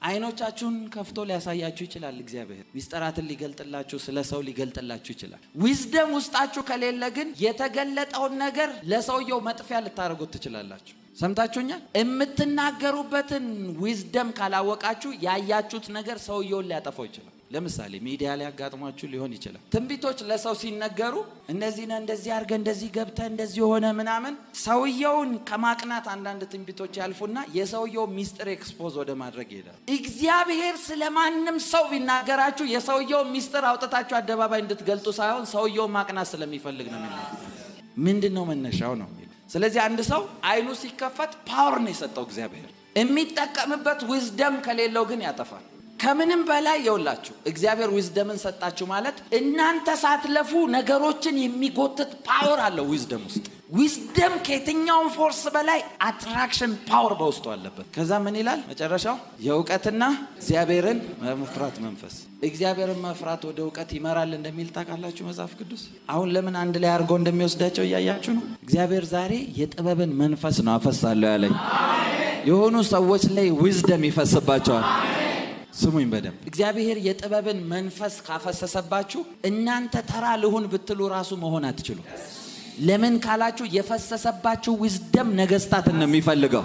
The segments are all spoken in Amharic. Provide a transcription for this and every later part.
አይኖቻችሁን ከፍቶ ሊያሳያችሁ ይችላል። እግዚአብሔር ሚስጥራትን ሊገልጥላችሁ ስለ ሰው ሊገልጥላችሁ ይችላል። ዊዝደም ውስጣችሁ ከሌለ ግን የተገለጠውን ነገር ለሰውየው መጥፊያ ልታደርጉት ትችላላችሁ። ሰምታችሁኛል? የምትናገሩበትን ዊዝደም ካላወቃችሁ ያያችሁት ነገር ሰውየውን ሊያጠፋው ይችላል። ለምሳሌ ሚዲያ ላይ አጋጥሟችሁ ሊሆን ይችላል። ትንቢቶች ለሰው ሲነገሩ እንደዚህ አርገ እንደዚህ ገብተ እንደዚህ ሆነ ምናምን ሰውየውን ከማቅናት አንዳንድ ትንቢቶች ያልፉና የሰውየው ሚስጥር ኤክስፖዝ ወደ ማድረግ ይሄዳል። እግዚአብሔር ስለማንም ሰው ቢናገራችሁ የሰውየው ሚስጥር አውጥታችሁ አደባባይ እንድትገልጡ ሳይሆን ሰውየው ማቅናት ስለሚፈልግ ነው የሚናገረው። ምንድነው መነሻው ነው። ስለዚህ አንድ ሰው አይኑ ሲከፈት ፓወር ነው የሰጠው እግዚአብሔር። የሚጠቀምበት ዊዝደም ከሌለው ግን ያጠፋል። ከምንም በላይ የውላችሁ እግዚአብሔር ዊዝደምን ሰጣችሁ ማለት እናንተ ሳትለፉ ነገሮችን የሚጎትት ፓወር አለው ዊዝደም ውስጥ። ዊዝደም ከየትኛውም ፎርስ በላይ አትራክሽን ፓወር በውስጡ አለበት። ከዛ ምን ይላል መጨረሻው? የእውቀትና እግዚአብሔርን መፍራት መንፈስ። እግዚአብሔርን መፍራት ወደ እውቀት ይመራል እንደሚል ታውቃላችሁ መጽሐፍ ቅዱስ። አሁን ለምን አንድ ላይ አድርጎ እንደሚወስዳቸው እያያችሁ ነው። እግዚአብሔር ዛሬ የጥበብን መንፈስ ነው አፈሳለሁ ያለኝ። የሆኑ ሰዎች ላይ ዊዝደም ይፈስባቸዋል። ስሙኝ በደንብ። እግዚአብሔር የጥበብን መንፈስ ካፈሰሰባችሁ እናንተ ተራ ልሁን ብትሉ ራሱ መሆን አትችሉ። ለምን ካላችሁ የፈሰሰባችሁ ዊዝደም ነገስታትን ነው የሚፈልገው።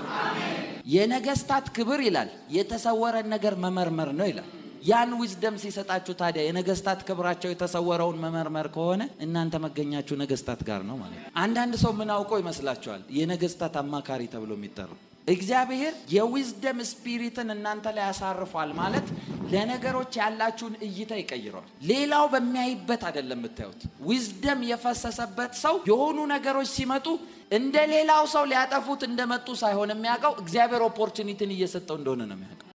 የነገስታት ክብር ይላል የተሰወረን ነገር መመርመር ነው ይላል። ያን ዊዝደም ሲሰጣችሁ ታዲያ የነገስታት ክብራቸው የተሰወረውን መመርመር ከሆነ እናንተ መገኛችሁ ነገስታት ጋር ነው ማለት ነው። አንዳንድ ሰው ምን አውቆ ይመስላችኋል የነገስታት አማካሪ ተብሎ የሚጠራው? እግዚአብሔር የዊዝደም ስፒሪትን እናንተ ላይ ያሳርፏል ማለት ለነገሮች ያላችሁን እይታ ይቀይራል። ሌላው በሚያይበት አይደለም የምታዩት። ዊዝደም የፈሰሰበት ሰው የሆኑ ነገሮች ሲመጡ እንደ ሌላው ሰው ሊያጠፉት እንደመጡ ሳይሆን የሚያውቀው እግዚአብሔር ኦፖርቹኒቲን እየሰጠው እንደሆነ ነው የሚያውቀው።